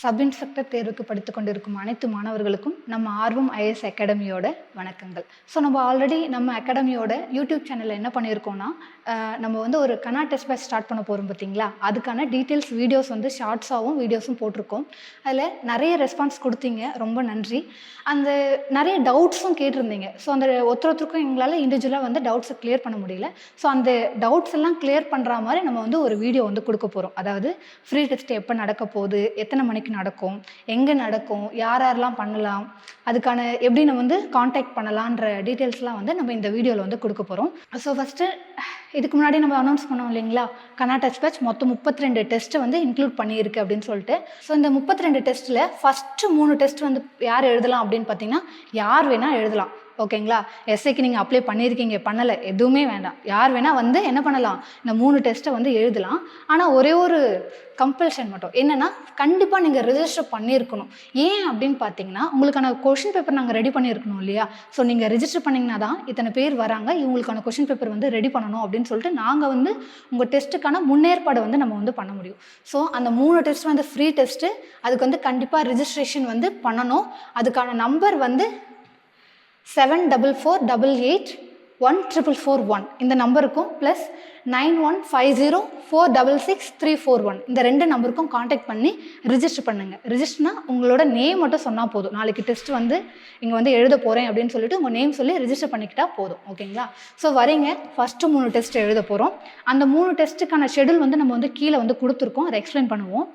Sub inspector தேர்வுக்கு படித்து கொண்டிருக்கும் அனைத்து மாணவர்களுக்கும் நம்ம ஆர்வம் ஐஏஎஸ் அகாடமியோட வணக்கங்கள். ஸோ நம்ம ஆல்ரெடி நம்ம அகாடமியோட யூடியூப் சேனலில் என்ன பண்ணியிருக்கோம்னா, நம்ம வந்து ஒரு கனா டெஸ்ட் பேட்ச் ஸ்டார்ட் பண்ண போகிறோம் பார்த்தீங்களா, அதுக்கான டீட்டெயில்ஸ் வீடியோஸ் வந்து ஷார்ட்ஸாகவும் வீடியோஸும் போட்டிருக்கோம். அதில் நிறைய ரெஸ்பான்ஸ் கொடுத்தீங்க, ரொம்ப நன்றி. அந்த நிறைய டவுட்ஸும் கேட்டிருந்தீங்க. ஸோ அந்த ஒருத்தருக்கும் எங்களால் இண்டிவிஜுவலாக வந்து டவுட்ஸை கிளியர் பண்ண முடியல. ஸோ அந்த டவுட்ஸ் எல்லாம் கிளியர் பண்ணுற மாதிரி நம்ம வந்து ஒரு வீடியோ வந்து கொடுக்க போகிறோம். அதாவது ஃப்ரீ டெஸ்ட் எப்போ நடக்க போகுது, எத்தனை மணிக்கு நடக்கும், எங்கே நடக்கும், யாரெல்லாம் பண்ணலாம், அதுக்கான எப்படி நம்ம வந்து காண்டாக்ட் பண்ணலான்ற டீட்டெயில்ஸ்லாம் வந்து நம்ம இந்த வீடியோவில் வந்து கொடுக்க போகிறோம். ஸோ ஃபஸ்ட்டு இதுக்கு முன்னாடி நம்ம அனௌன்ஸ் பண்ணோம் இல்லைங்களா, கனா டெஸ்ட் பேட்ச் மொத்தம் 32 டெஸ்ட்டு வந்து இன்க்ளூட் பண்ணியிருக்கு அப்படின்னு சொல்லிட்டு. ஸோ இந்த 32 டெஸ்ட்டில் ஃபஸ்ட்டு 3 டெஸ்ட் வந்து யார் எழுதலாம் அப்படின்னு பார்த்தீங்கன்னா, யார் வேணால் எழுதலாம். ஓகேங்களா, எஸ்ஐக்கு நீங்கள் அப்ளை பண்ணியிருக்கீங்க, பண்ணலை, எதுவுமே வேண்டாம், யார் வேணால் வந்து என்ன பண்ணலாம், இந்த 3 டெஸ்ட்டை வந்து எழுதலாம். ஆனால் ஒரே ஒரு கம்பல்ஷன் மட்டும் என்னென்னா, கண்டிப்பாக நீங்கள் ரிஜிஸ்டர் பண்ணியிருக்கணும். ஏன் அப்படின்னு பார்த்தீங்கன்னா, உங்களுக்கான கொஷின் பேப்பர் நாங்கள் ரெடி பண்ணியிருக்கணும் இல்லையா. ஸோ நீங்கள் ரிஜிஸ்டர் பண்ணிங்கன்னா தான் இத்தனை பேர் வராங்க, இவங்களுக்கான கொஷின் பேப்பர் வந்து ரெடி பண்ணணும் அப்படின்னு சொல்லிட்டு நாங்கள் வந்து உங்கள் டெஸ்ட்டுக்கான முன்னேற்பாடு வந்து நம்ம வந்து பண்ண முடியும். ஸோ அந்த 3 டெஸ்ட் வந்து ஃப்ரீ டெஸ்ட்டு, அதுக்கு வந்து கண்டிப்பாக ரிஜிஸ்ட்ரேஷன் வந்து பண்ணணும். அதுக்கான நம்பர் வந்து 7448814441 இந்த நம்பருக்கும் ப்ளஸ் 9150466341 இந்த 2 நம்பருக்கும் காண்டாக்ட் பண்ணி ரிஜிஸ்டர் பண்ணுங்கள். ரிஜிஸ்டர்னா உங்களோட நேம் மட்டும் சொன்னால் போதும். நாளைக்கு டெஸ்ட் வந்து இங்கே வந்து எழுத போகிறேன் அப்படின்னு சொல்லிட்டு உங்கள் நேம் சொல்லி ரிஜிஸ்டர் பண்ணிக்கிட்டா போதும். ஓகேங்களா, ஸோ வரீங்க, ஃபஸ்ட்டு 3 டெஸ்ட் எழுத போகிறோம். அந்த 3 டெஸ்ட்டுக்கான ஷெடியூல் வந்து நம்ம வந்து கீழே வந்து கொடுத்துருக்கோம், அதை எக்ஸ்பிளைன் பண்ணுவோம்.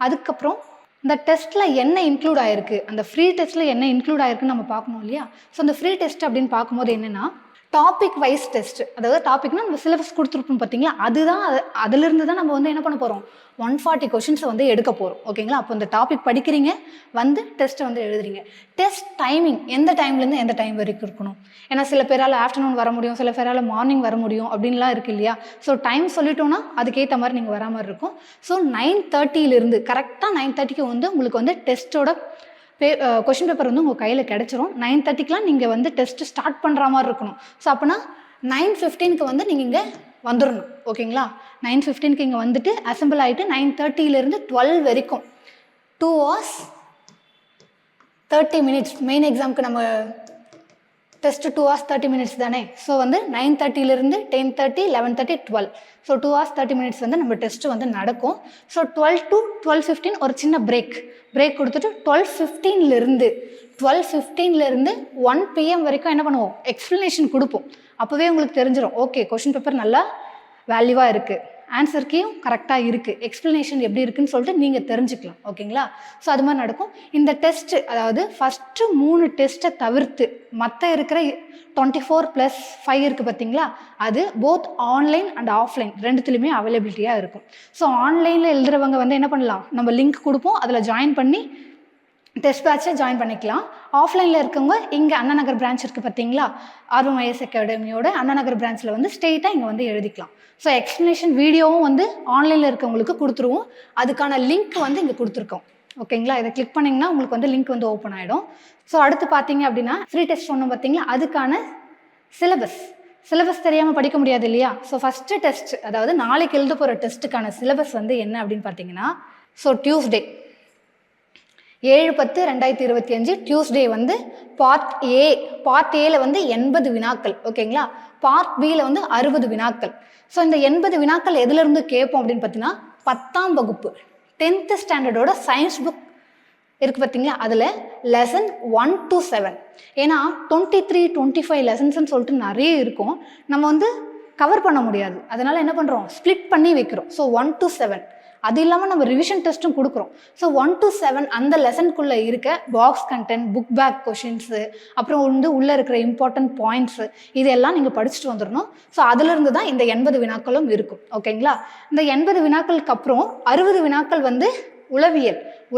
அதுக்கப்புறம் இந்த டெஸ்ட்டில் என்ன இன்க்ளூட் ஆகிருக்கு, அந்த ஃப்ரீ டெஸ்ட்டில் என்ன இன்க்ளூட் ஆகிருக்குன்னு நம்ம பார்க்கணும் இல்லையா. ஸோ அந்த ஃப்ரீ டெஸ்ட் அப்படின்னு பார்க்கும்போது என்னென்னா, டாபிக் வைஸ் டெஸ்ட். அதாவது டாபிக்னா நம்ம சிலபஸ் கொடுத்துருப்போம் பார்த்தீங்களா, அதுதான் அதிலிருந்து தான் நம்ம வந்து என்ன பண்ண போகிறோம், 140 கொஷின்ஸை வந்து எடுக்க போகிறோம். ஓகேங்களா, அப்போ இந்த டாபிக் படிக்கிறீங்க, வந்து டெஸ்ட்டை வந்து எழுதுறீங்க. டெஸ்ட் டைமிங் எந்த டைம்லேருந்து எந்த டைம் வரைக்கும் இருக்கணும். ஏன்னா சில பேரால் ஆஃப்டர்நூன் வர முடியும், சில பேரால் மார்னிங் வர முடியும் அப்படின்லாம் இருக்குது இல்லையா. ஸோ டைம் சொல்லிட்டோன்னா அதுக்கேற்ற மாதிரி நீங்கள் வரா மாதிரி இருக்கும். ஸோ 9:30 கரெக்டாக 9:30க்கு வந்து உங்களுக்கு வந்து டெஸ்ட்டோட கொஷின் பேப்பர் வந்து உங்கள் கையில் கிடச்சிரும். 9:30க்குலாம் நீங்கள் வந்து டெஸ்ட்டு ஸ்டார்ட் பண்ணுற மாதிரி இருக்கணும். ஸோ அப்போனா 9:15க்கு வந்து நீங்கள் இங்கே வந்துடணும். ஓகேங்களா, 9:15க்கு இங்கே வந்துட்டு அசம்பிள் ஆகிட்டு 9:30 12 வரைக்கும் 2 hours 30 minutes. மெயின் எக்ஸாமுக்கு நம்ம டெஸ்ட்டு 2 hours 30 minutes தானே. ஸோ வந்து 9:30 10:30 11:30 12. ஸோ 2 hours 30 minutes வந்து நம்ம டெஸ்ட்டு வந்து நடக்கும். ஸோ 12 to 12:15 ஒரு சின்ன பிரேக் கொடுத்துட்டு 12:15 1 PM வரைக்கும் என்ன பண்ணுவோம், எக்ஸ்ப்ளனேஷன் கொடுப்போம். அப்போவே உங்களுக்கு தெரிஞ்சிடும், ஓகே கொஷின் பேப்பர் நல்லா வேல்யூவாக இருக்குது, ஆன்சர் கீயும் கரெக்டாக இருக்குது, எக்ஸ்ப்ளனேஷன் எப்படி இருக்குன்னு சொல்லிட்டு நீங்கள் தெரிஞ்சுக்கலாம். ஓகேங்களா, ஸோ அது மாதிரி நடக்கும். இந்த டெஸ்ட்டு, அதாவது ஃபஸ்ட்டு 3 டெஸ்ட்டை தவிர்த்து மற்ற இருக்கிற 24+5 இருக்குது பார்த்தீங்களா, அது போத் ஆன்லைன் அண்ட் ஆஃப்லைன் ரெண்டுத்துலையுமே அவைலபிலிட்டியாக இருக்கும். ஸோ ஆன்லைனில் எழுதுறவங்க வந்து என்ன பண்ணலாம், நம்ம லிங்க் கொடுப்போம், அதில் ஜாயின் பண்ணி டெஸ்ட் பேட்சை ஜாயின் பண்ணிக்கலாம். ஆஃப்லைனில் இருக்கவங்க இங்கே அண்ணா நகர் பிரான்ச் இருக்குது பார்த்தீங்களா, ஆர்வம் ஐஏஎஸ் அகாடமியோட அண்ணா நகர் பிரான்ச்சில் வந்து ஸ்ட்ரெயிட்டாக இங்கே வந்து எழுதிக்கலாம். ஸோ எக்ஸ்ப்ளனேஷன் வீடியோவும் வந்து ஆன்லைனில் இருக்கவங்களுக்கு கொடுத்துருவோம், அதுக்கான லிங்க் வந்து இங்கே கொடுத்துருக்கோம். ஓகேங்களா, இதை கிளிக் பண்ணிங்கன்னா உங்களுக்கு வந்து லிங்க் வந்து ஓப்பன் ஆகிடும். ஸோ அடுத்து பார்த்தீங்க அப்படின்னா ஃப்ரீ டெஸ்ட் சொன்னோம் பார்த்தீங்களா, அதுக்கான சிலபஸ் தெரியாமல் படிக்க முடியாது இல்லையா. ஸோ ஃபஸ்ட்டு டெஸ்ட், அதாவது நாளைக்கு எழுத போகிற டெஸ்ட்டுக்கான சிலபஸ் வந்து என்ன அப்படின்னு பார்த்தீங்கன்னா, ஸோ டியூஸ்டே 7/10/2025 டியூஸ்டே வந்து பார்ட் ஏல வந்து 80 வினாக்கள். ஓகேங்களா, பார்ட் பியில் வந்து 60 வினாக்கள். ஸோ இந்த 80 வினாக்கள் எதுலேருந்து கேட்போம் அப்படின்னு பார்த்தீங்கன்னா, 10ஆம் வகுப்பு 10th ஸ்டாண்டர்டோட சயின்ஸ் புக் இருக்குது பார்த்தீங்களா, அதில் லெசன் 1 to 7. ஏன்னா 23-25 லெசன்ஸ்ன்னு சொல்லிட்டு நிறைய இருக்கும், நம்ம வந்து கவர் பண்ண முடியாது. அதனால் என்ன பண்ணுறோம், ஸ்ப்ளிட் பண்ணி வைக்கிறோம். ஸோ 1 to 7, அது இல்லாமல் நம்ம ரிவிஷன் டெஸ்ட்டும் கொடுக்குறோம். ஸோ 1 to 7 அந்த லெசனுக்குள்ளே இருக்க box content, book back questions, அப்புறம் வந்து உள்ளே இருக்கிற இம்பார்ட்டன்ட் பாயிண்ட்ஸு, இதெல்லாம் நீங்கள் படிச்சுட்டு வந்துடணும். ஸோ அதிலிருந்து தான் இந்த 80 வினாக்களும் இருக்கும். ஓகேங்களா, இந்த 80 வினாக்களுக்கு அப்புறம் 60 வினாக்கள் வந்து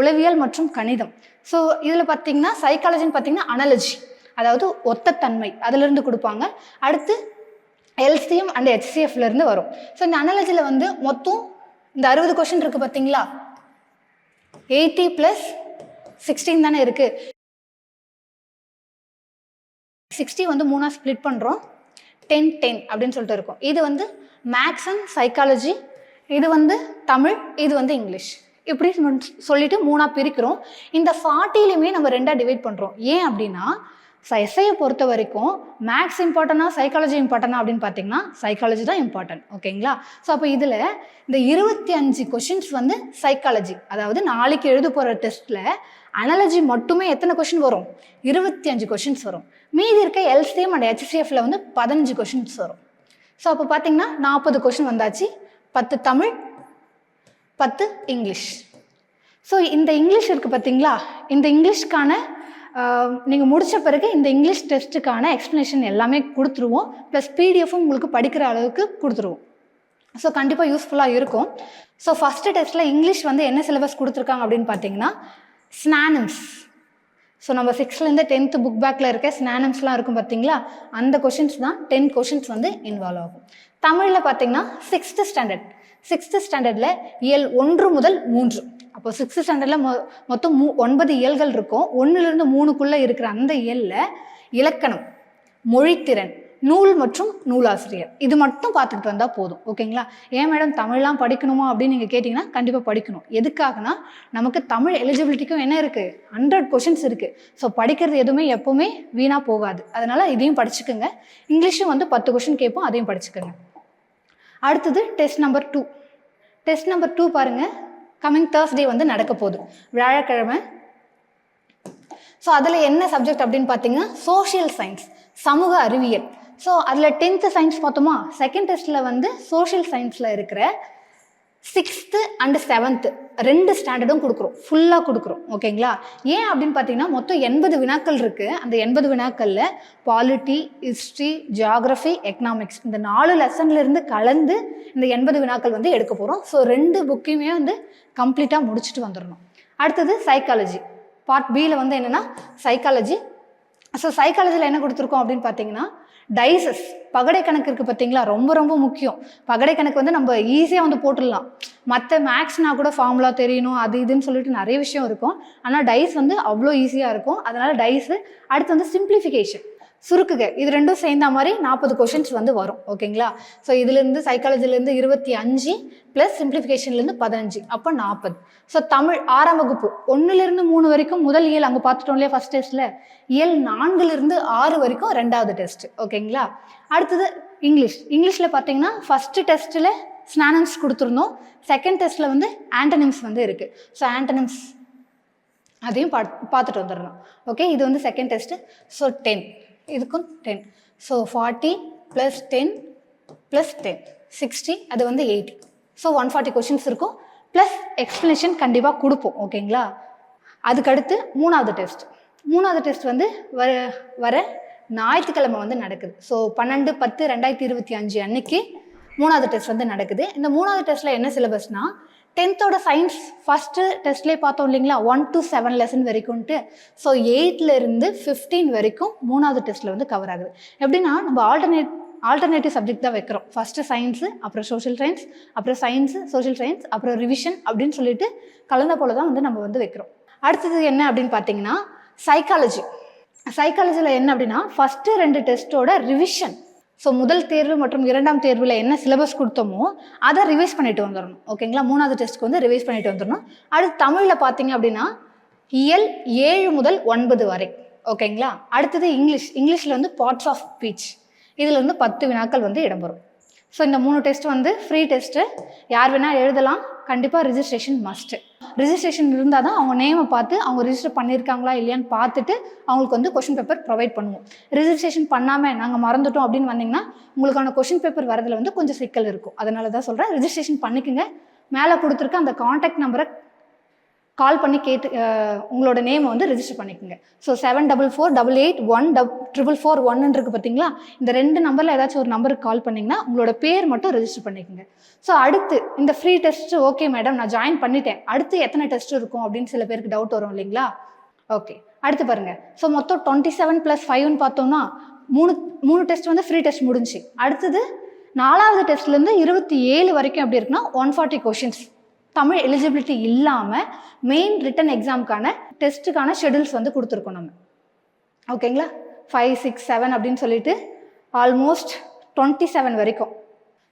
உளவியல் மற்றும் கணிதம். ஸோ இதில் பார்த்தீங்கன்னா சைக்காலஜின்னு பார்த்தீங்கன்னா அனாலஜி, அதாவது ஒத்த தன்மை, அதிலிருந்து கொடுப்பாங்க. அடுத்து எல்சிஎம் அண்ட் HCFலேருந்து வரும். ஸோ இந்த அனாலஜியில் வந்து மொத்தம் இந்த 60 கொஷின் இருக்குது பார்த்தீங்களா, 80+16 தானே இருக்குது. 60 வந்து 3ஆக ஸ்ப்ளிட் பண்ணுறோம், 10-10 அப்படின்னு சொல்லிட்டு இருக்கும். இது வந்து மேக்ஸ் அண்ட் சைக்காலஜி, இது வந்து தமிழ், இது வந்து இங்கிலீஷ். இப்படி சொல்லிட்டு 3ஆக பிரிக்கிறோம். இந்த 40லையுமே நம்ம 2ஆக டிவைட் பண்ணுறோம். ஏன் அப்படின்னா எஸ்ஐயை பொறுத்த வரைக்கும் மேக்ஸ் இம்பார்ட்டனா சைக்காலஜி இம்பார்ட்டனா அப்படின்னு பார்த்தீங்கன்னா சைக்காலஜி தான் இம்பார்ட்டன்ட். ஓகேங்களா? ஸோ அப்போ இதில் இந்த 25 கொஷின்ஸ் வந்து சைக்காலஜி, அதாவது நாளைக்கு எழுத போகிற டெஸ்ட்டில் அனாலஜி மட்டுமே எத்தனை கொஷின் வரும்? 25 கொஷின்ஸ் வரும். மீதி இருக்க எல்சிஎம் அண்ட் ஹெச்சிஎஃப்ல வந்து 15 கொஷின்ஸ் வரும். ஸோ அப்போ பார்த்தீங்கன்னா 40 கொஷின் வந்தாச்சு. 10 தமிழ், 10 இங்கிலீஷ். ஸோ இந்த இங்கிலீஷ் இருக்குது பார்த்தீங்களா, இந்த இங்கிலீஷ்க்கான நீங்கள் முடித்த பிறகு இந்த இங்கிலீஷ் டெஸ்ட்டுக்கான எக்ஸ்ப்ளனேஷன் எல்லாமே கொடுத்துருவோம். ப்ளஸ் பிடிஎஃப்பும் உங்களுக்கு படிக்கிற அளவுக்கு கொடுத்துருவோம். ஸோ கண்டிப்பாக யூஸ்ஃபுல்லாக இருக்கும். ஸோ ஃபஸ்ட்டு டெஸ்ட்டில் இங்கிலீஷ் வந்து என்ன சிலபஸ் கொடுத்துருக்காங்க அப்படின்னு பார்த்தீங்கன்னா ஸ்னானிம்ஸ். ஸோ நம்ம 6லேருந்து 10th புக் பேக்கில் இருக்க ஸ்னானிம்ஸ்லாம் இருக்கும் பார்த்தீங்களா, அந்த கொஷின்ஸ் தான் 10 கொஷின்ஸ் வந்து இன்வால்வ் ஆகும். தமிழில் பார்த்தீங்கன்னா 6th ஸ்டாண்டர்டில் இயல் 1 முதல் 3. அப்போ 6th ஸ்டாண்டர்டில் மொத்தம் 9 இயல்கள் இருக்கும். 1லேருந்து 3க்குள்ளே இருக்கிற அந்த இயலில் இலக்கணம், மொழித்திறன், நூல் மற்றும் நூலாசிரியர் இது மட்டும் பார்த்துக்கிட்டு வந்தால் போதும். ஓகேங்களா? ஏன் மேடம் தமிழ்லாம் படிக்கணுமா அப்படின்னு நீங்கள் கேட்டிங்கன்னா கண்டிப்பாக படிக்கணும். எதுக்காகனா நமக்கு தமிழ் எலிஜிபிலிட்டிக்கும் என்ன இருக்குது, 100 கொஷின்ஸ் இருக்குது. ஸோ படிக்கிறது எதுவுமே எப்போவுமே வீணாக போகாது. அதனால் இதையும் படிச்சுக்கோங்க. இங்கிலீஷும் வந்து 10 கொஷின் கேட்போம், அதையும் படிச்சுக்கோங்க. அடுத்தது டெஸ்ட் நம்பர் 2. டெஸ்ட் நம்பர் 2 பாருங்கள், கம்மிங் தேர்ஸ்டே வந்து நடக்க போகுது, வியாழக்கிழமை. ஸோ அதில் என்ன சப்ஜெக்ட் அப்படின்னு பார்த்தீங்கன்னா சோஷியல் சயின்ஸ், சமூக அறிவியல். ஸோ அதில் 10th சயின்ஸ் பார்த்தோமா, செகண்ட் டெஸ்ட்டில் வந்து சோஷியல் சயின்ஸில் இருக்கிற 6th and 7th 2 ஸ்டாண்டர்டும் கொடுக்குறோம், ஃபுல்லாக கொடுக்குறோம். ஓகேங்களா? ஏன் அப்படின்னு பார்த்தீங்கன்னா மொத்தம் 80 வினாக்கள் இருக்குது. அந்த 80 வினாக்களில் பாலிட்டி, ஹிஸ்ட்ரி, ஜியாகிரஃபி, எக்கனாமிக்ஸ் இந்த 4 லெசன்லேருந்து கலந்து இந்த 80 வினாக்கள் வந்து எடுக்க போகிறோம். ஸோ 2 புக்கையுமே வந்து கம்ப்ளீட்டாக முடிச்சுட்டு வந்துடணும். அடுத்தது சைக்காலஜி பார்ட் பியில் வந்து என்னென்னா சைக்காலஜி. ஸோ சைக்காலஜியில் என்ன கொடுத்துருக்கோம் அப்படின்னு பார்த்தீங்கன்னா டைசஸ், பகடை கணக்கு இருக்குது பார்த்தீங்களா, ரொம்ப ரொம்ப முக்கியம். பகடை கணக்கு வந்து நம்ம ஈஸியாக வந்து போட்டுடலாம். மற்ற மேக்ஸ்னால் கூட ஃபார்முலா தெரியணும் அது இதுன்னு சொல்லிட்டு நிறைய விஷயம் இருக்கும். ஆனால் டைஸ் வந்து அவ்வளோ ஈஸியாக இருக்கும். அதனால் டைஸு. அடுத்து வந்து சிம்பிளிஃபிகேஷன், சுருக்குக, இது ரெண்டும் சேர்ந்த மாதிரி 40 கொஷின்ஸ் வந்து வரும். ஓகேங்களா? ஸோ இதுலேருந்து சைக்காலஜிலேருந்து 25 ப்ளஸ் சிம்பிளிஃபிகேஷன்லேருந்து 15, அப்போ 40. ஸோ தமிழ் 6ஆம் வகுப்பு 1லேருந்து 3 வரைக்கும் முதல் இயல் அங்கே பார்த்துட்டோம் இல்லையா ஃபஸ்ட் டெஸ்ட்டில், இயல் 4லேருந்து 6 வரைக்கும் 2வது டெஸ்ட். ஓகேங்களா? அடுத்தது இங்கிலீஷில் பார்த்தீங்கன்னா ஃபஸ்ட்டு டெஸ்ட்டில் ஸ்னானிம்ஸ் கொடுத்துருந்தோம். செகண்ட் டெஸ்ட்டில் வந்து ஆண்டனிம்ஸ் வந்து இருக்குது. ஸோ ஆண்டனிம்ஸ் அதையும் பார்த்துட்டு வந்துடணும். ஓகே, இது வந்து செகண்ட் டெஸ்ட்டு. ஸோ 10, இதுக்கும் 10. ஸோ 40 + 10 + 10 60, அது வந்து 80. ஸோ 140 கொஷின்ஸ் இருக்கும். ப்ளஸ் எக்ஸ்ப்ளனேஷன் கண்டிப்பாக கொடுப்போம். ஓகேங்களா? அதுக்கடுத்து 3வது டெஸ்ட் வந்து வர ஞாயிற்றுக்கிழமை வந்து நடக்குது. ஸோ 12/10/2025 அன்னைக்கு 3வது டெஸ்ட் வந்து நடக்குது. இந்த 3வது டெஸ்ட்டில் என்ன சிலபஸ்னால் 10th சயின்ஸ் ஃபஸ்ட்டு டெஸ்ட்லேயே பார்த்தோம் இல்லைங்களா 1 to 7 லெசன் வரைக்கும்ட்டு. ஸோ 8லேருந்து 15 வரைக்கும் 3வது டெஸ்ட்டில் வந்து கவர் ஆகுது. எப்படின்னா நம்ம ஆல்டர்னேட்டிவ் சப்ஜெக்ட் தான் வைக்கிறோம். ஃபஸ்ட்டு சயின்ஸு, அப்புறம் சோஷியல் சயின்ஸ், அப்புறம் சயின்ஸு, சோஷியல் சயின்ஸ், அப்புறம் ரிவிஷன் அப்படின்னு சொல்லிட்டு கலந்த போல தான் வந்து நம்ம வந்து வைக்கிறோம். அடுத்தது என்ன அப்படின்னு பார்த்தீங்கன்னா சைக்காலஜியில் என்ன அப்படின்னா ஃபஸ்ட்டு 2 டெஸ்ட்டோட ரிவிஷன். ஸோ முதல் தேர்வு மற்றும் 2ஆம் தேர்வில் என்ன சிலபஸ் கொடுத்தோமோ அதை ரிவைஸ் பண்ணிட்டு வந்துடணும். ஓகேங்களா? 3வது டெஸ்ட்டுக்கு வந்து ரிவைஸ் பண்ணிட்டு வந்துடணும். அடுத்து தமிழில் பார்த்தீங்க அப்படின்னா இயல் 7 முதல் 9 வரை. ஓகேங்களா? அடுத்தது இங்கிலீஷில் வந்து பார்ட்ஸ் ஆஃப் ஸ்பீச், இதில் வந்து 10 வினாக்கள் வந்து இடம்பெறும். ஸோ இந்த 3 டெஸ்ட் வந்து ஃப்ரீ டெஸ்ட்டு, யார் வேணால் எழுதலாம். கண்டிப்பாக ரிஜிஸ்ட்ரேஷன் மஸ்ட்டு. ரிஜிஸ்ட்ரேஷன் இருந்தால் தான் அவங்க நேமை பார்த்து அவங்க ரிஜிஸ்டர் பண்ணியிருக்காங்களா இல்லையான்னு பார்த்துட்டு அவங்களுக்கு வந்து கொஷின் பேப்பர் ப்ரொவைட் பண்ணுவோம். ரிஜிஸ்ட்ரேஷன் பண்ணாமல் நாங்கள் மறந்துட்டோம் அப்படின்னு வந்தீங்கன்னா உங்களுக்கான கொஷின் பேப்பர் வரதில் வந்து கொஞ்சம் சிக்கல் இருக்கும். அதனால தான் சொல்கிறேன், ரிஜிஸ்ட்ரேஷன் பண்ணிக்கோங்க. மேலே கொடுத்துருக்க அந்த காண்டாக்ட் நம்பரை கால் பண்ணி கேட்டு உங்களோட நேமை வந்து ரெஜிஸ்டர் பண்ணிக்கோங்க. ஸோ 7448814441 இருக்குது பார்த்தீங்களா, இந்த 2 நம்பரில் ஏதாச்சும் ஒரு நம்பருக்கு கால் பண்ணிங்கன்னா உங்களோட பேர் மட்டும் ரெஜிஸ்டர் பண்ணிக்கோங்க. ஸோ அடுத்து இந்த ஃப்ரீ டெஸ்ட்டு ஓகே மேடம் நான் ஜாயின் பண்ணிட்டேன், அடுத்து எத்தனை டெஸ்ட் இருக்கும் அப்படின்னு சில பேருக்கு டவுட் வரும் இல்லைங்களா. ஓகே, அடுத்து பாருங்கள். ஸோ மொத்தம் 27 + 5ன்னு பார்த்தோம்னா 3 டெஸ்ட் வந்து ஃப்ரீ டெஸ்ட் முடிஞ்சு. அடுத்தது 4வது டெஸ்ட்லேருந்து 27 வரைக்கும் எப்படி இருக்குன்னா 140 கொஷின்ஸ் தமிழ் எலிஜிபிலிட்டி இல்லாமல் மெயின் ரிட்டன் எக்ஸாமுக்கான டெஸ்ட்டுக்கான ஷெடியூல்ஸ் வந்து கொடுத்துருக்கோம் நம்ம. ஓகேங்களா? 5, 6, 7 அப்படின்னு சொல்லிட்டு ஆல்மோஸ்ட் 27 வரைக்கும்.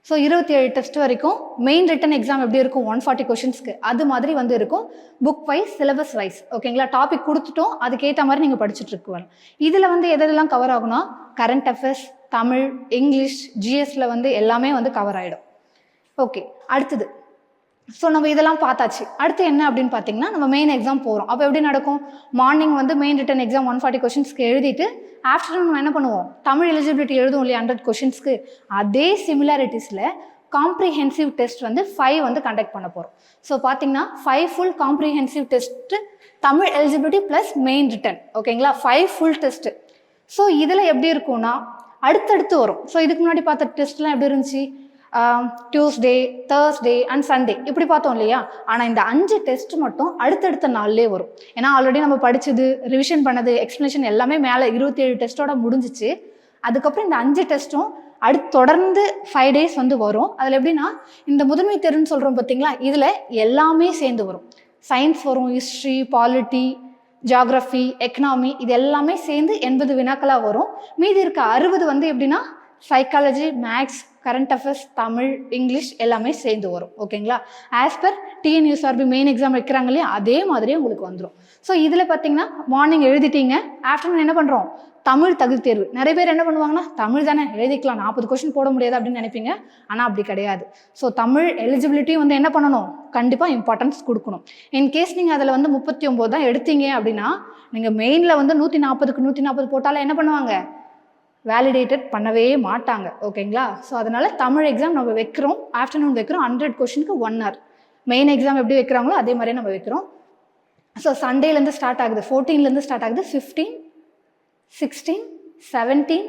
ஸோ 27 டெஸ்ட் வரைக்கும் மெயின் ரிட்டன் எக்ஸாம் எப்படி இருக்கும் 140 கொஷின்ஸ்க்கு அது மாதிரி வந்து இருக்கும். புக் வைஸ் சிலபஸ் வைஸ் ஓகேங்களா. டாபிக் கொடுத்துட்டோம், அதுக்கேற்ற மாதிரி நீங்கள் படிச்சுட்டு இருக்குவாங்க. இதில் வந்து எதெல்லாம் கவர் ஆகும்னா கரண்ட் அஃபேர்ஸ், தமிழ், இங்கிலீஷ், ஜிஎஸ்ல வந்து எல்லாமே வந்து கவர் ஆகிடும். ஓகே, அடுத்தது ஸோ நம்ம இதெல்லாம் பார்த்தாச்சு. அடுத்து என்ன அப்படின்னு பார்த்தீங்கன்னா நம்ம மெயின் எக்ஸாம் போகிறோம். அப்போ எப்படி நடக்கும்? மார்னிங் வந்து மெயின் ரிட்டன் எக்ஸாம் 140 கொஷின்ஸ்க்கு எழுதிட்டு ஆஃப்டர்நூன் நம்ம என்ன பண்ணுவோம்? தமிழ் எலிஜிபிலிட்டி எழுதும் இல்லையா 100 கொஷின்ஸ்க்கு. அதே சிமிலாரிட்டிஸில் காம்ப்ரிஹென்சிவ் டெஸ்ட் வந்து 5 வந்து கண்டக்ட் பண்ண போகிறோம். ஸோ பார்த்தீங்கன்னா 5 full comprehensive test Tamil eligibility plus main return ஓகேங்களா. 5 ஃபுல் டெஸ்ட்டு. ஸோ இதில் எப்படி இருக்கும்னா அடுத்தடுத்து வரும். ஸோ இதுக்கு முன்னாடி பார்த்த டெஸ்ட்லாம் எப்படி இருந்துச்சு? டியூஸ்டே, தேர்ஸ்டே அண்ட் சண்டே இப்படி பார்த்தோம் இல்லையா. ஆனால் இந்த 5 டெஸ்ட் மட்டும் அடுத்தடுத்த நாள்லேயே வரும். ஏன்னா ஆல்ரெடி நம்ம படித்தது, ரிவிஷன் பண்ணது, எக்ஸ்ப்ளனேஷன் எல்லாமே மேலே 27 டெஸ்ட்டோட முடிஞ்சிச்சு. அதுக்கப்புறம் இந்த 5 டெஸ்ட்டும் தொடர்ந்து 5 டேஸ் வந்து வரும். அதில் எப்படின்னா இந்த முதன்மை தேர்வுன்னு சொல்கிறோம் பார்த்தீங்களா, இதில் எல்லாமே சேர்ந்து வரும். சயின்ஸ் வரும், ஹிஸ்ட்ரி, பாலிட்டி, ஜியாகிரஃபி, எக்கனாமி, இது எல்லாமே சேர்ந்து 80 வினாக்களாக வரும். மீதி இருக்க 60 வந்து எப்படின்னா psychology, maths, current affairs, Tamil, English எல்லாமே சேர்ந்து வரும் ஓகேங்களா. As per TNUSRB main exam வைக்கிறாங்க இல்லையா, அதே மாதிரியே உங்களுக்கு வந்துடும். ஸோ இதில் பார்த்தீங்கன்னா மார்னிங் எழுதிட்டீங்க, ஆஃப்டர்நூன் என்ன பண்ணுறோம்? தமிழ் தகுதி தேர்வு. நிறைய பேர் என்ன பண்ணுவாங்கன்னா தமிழ் தானே எழுதிக்கலாம், 40 கொஸ்டின் போட முடியாது அப்படின்னு நினைப்பீங்க. ஆனால் அப்படி கிடையாது. ஸோ தமிழ் எலிஜிபிலிட்டியும் வந்து என்ன பண்ணணும்? கண்டிப்பாக இம்பார்ட்டன்ஸ் கொடுக்கணும். இன்கேஸ் நீங்கள் அதில் வந்து 39 தான் எடுத்தீங்க அப்படின்னா நீங்கள் மெயினில் வந்து 140க்கு 140 போட்டாலும் என்ன பண்ணுவாங்க? வேலிடேட்டட் பண்ணவே மாட்டாங்க ஓகேங்களா. ஸோ அதனால் தமிழ் எக்ஸாம் நம்ம வைக்கிறோம், ஆஃப்டர்நூன் வைக்கிறோம். 100 கொஷினுக்கு 1 hour. மெயின் எக்ஸாம் எப்படி வைக்கிறாங்களோ அதே மாதிரியே நம்ம வைக்கிறோம். ஸோ சண்டேலேருந்து ஸ்டார்ட் ஆகுது, 14லேருந்து ஸ்டார்ட் ஆகுது, 15, 16, 17.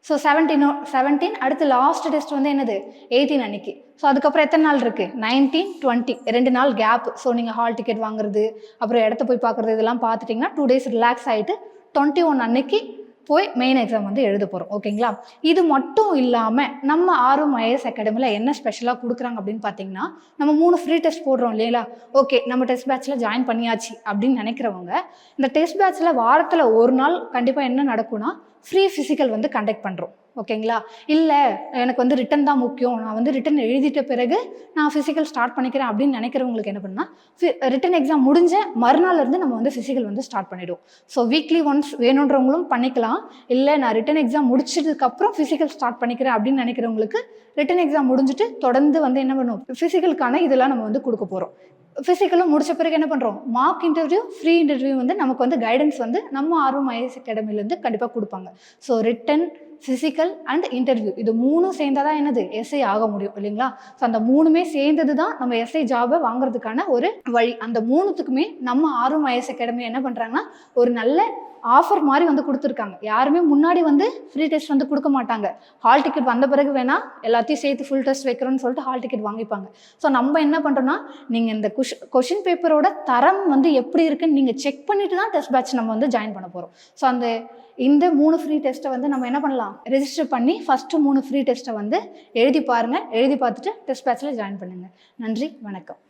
ஸோ 17 அடுத்து லாஸ்ட் டெஸ்ட் வந்து என்னது? 18 அன்னைக்கு. ஸோ அதுக்கப்புறம் எத்தனை நாள் இருக்குது? 19, 20 2 நாள் கேப். ஸோ நீங்கள் ஹால் டிக்கெட் வாங்குறது, அப்புறம் இடத்த போய் பார்க்குறது, இதெல்லாம் பார்த்துட்டிங்கன்னா 2 days ரிலாக்ஸ் ஆகிட்டு 21 அன்னைக்கு போய் மெயின் எக்ஸாம் வந்து எழுத போகிறோம் ஓகேங்களா. இது மட்டும் இல்லாமல் நம்ம ஆர்வம் ஐஏஎஸ் அகாடமியில் என்ன ஸ்பெஷலாக கொடுக்குறாங்க அப்படின்னு பார்த்தீங்கன்னா நம்ம 3 ஃப்ரீ டெஸ்ட் போடுறோம் இல்லைங்களா. ஓகே, நம்ம டெஸ்ட் பேட்சில் ஜாயின் பண்ணியாச்சு அப்படின்னு நினைக்கிறவங்க இந்த டெஸ்ட் பேட்சில் வாரத்தில் ஒரு நாள் கண்டிப்பாக என்ன நடக்கும்னா ஃப்ரீ ஃபிசிக்கல் வந்து கண்டக்ட் பண்ணுறோம் ஓகேங்களா. இல்லை எனக்கு வந்து ரிட்டன் தான் முக்கியம், நான் வந்து ரிட்டன் எழுதிட்ட பிறகு நான் ஃபிசிக்கல் ஸ்டார்ட் பண்ணிக்கிறேன் அப்படின்னு நினைக்கிறவங்களுக்கு என்ன பண்ணால் ரிட்டன் எக்ஸாம் முடிஞ்ச மறுநாள்லேருந்து நம்ம வந்து ஃபிசிக்கல் வந்து ஸ்டார்ட் பண்ணிவிடுவோம். ஸோ வீக்லி ஒன்ஸ் வேணுன்றவங்களும் பண்ணிக்கலாம். இல்லை நான் ரிட்டன் எக்ஸாம் முடிச்சதுக்கப்புறம் ஃபிசிக்கல் ஸ்டார்ட் பண்ணிக்கிறேன் அப்படின்னு நினைக்கிறவங்களுக்கு ரிட்டன் எக்ஸாம் முடிஞ்சுட்டு தொடர்ந்து வந்து என்ன பண்ணுவோம்? ஃபிசிக்கலுக்கான இதெல்லாம் நம்ம வந்து கொடுக்க போகிறோம். ஃபிசிக்கலும் முடிச்ச பிறகு என்ன பண்ணுறோம்? மார்க் இன்டர்வியூ, ஃப்ரீ இன்டர்வியூ வந்து நமக்கு வந்து கைடன்ஸ் வந்து நம்ம ஆர்வம் ஐஏஎஸ் அகாடமிலேருந்து கண்டிப்பாக கொடுப்பாங்க. So return, physical and interview இது 3ம் சேர்ந்தாதான் என்னது? எஸ்ஐ ஆக முடியும் இல்லைங்களா. ஸோ அந்த 3மே சேர்ந்தது தான் நம்ம எஸ்ஐ ஜாபை வாங்குறதுக்கான ஒரு வழி. அந்த 3த்துக்குமே நம்ம ஆர்வம் ஐஏஎஸ் அகாடமி என்ன பண்ணுறாங்கன்னா ஒரு நல்ல ஆஃபர் மாதிரி வந்து கொடுத்துருக்காங்க. யாருமே முன்னாடி வந்து ஃப்ரீ டெஸ்ட் வந்து கொடுக்க மாட்டாங்க. ஹால் டிக்கெட் வந்த பிறகு வேணால் எல்லாத்தையும் சேர்த்து ஃபுல் டெஸ்ட் வைக்கிறோன்னு சொல்லிட்டு ஹால் டிக்கெட் வாங்கிப்பாங்க. ஸோ நம்ம என்ன பண்ணுறோன்னா நீங்கள் இந்த கொஷின் பேப்பரோட தரம் வந்து எப்படி இருக்குன்னு நீங்கள் செக் பண்ணிட்டு தான் டெஸ்ட் பேட்ச் நம்ம வந்து ஜாயின் பண்ண போகிறோம். ஸோ இந்த 3 ஃப்ரீ டெஸ்ட்டை வந்து நம்ம என்ன பண்ணலாம்? ரெஜிஸ்டர் பண்ணி ஃபஸ்ட்டு 3 ஃப்ரீ டெஸ்ட்டை வந்து எழுதி பாருங்கள். எழுதி பார்த்துட்டு டெஸ்ட் பேட்சில் ஜாயின் பண்ணுங்கள். நன்றி, வணக்கம்.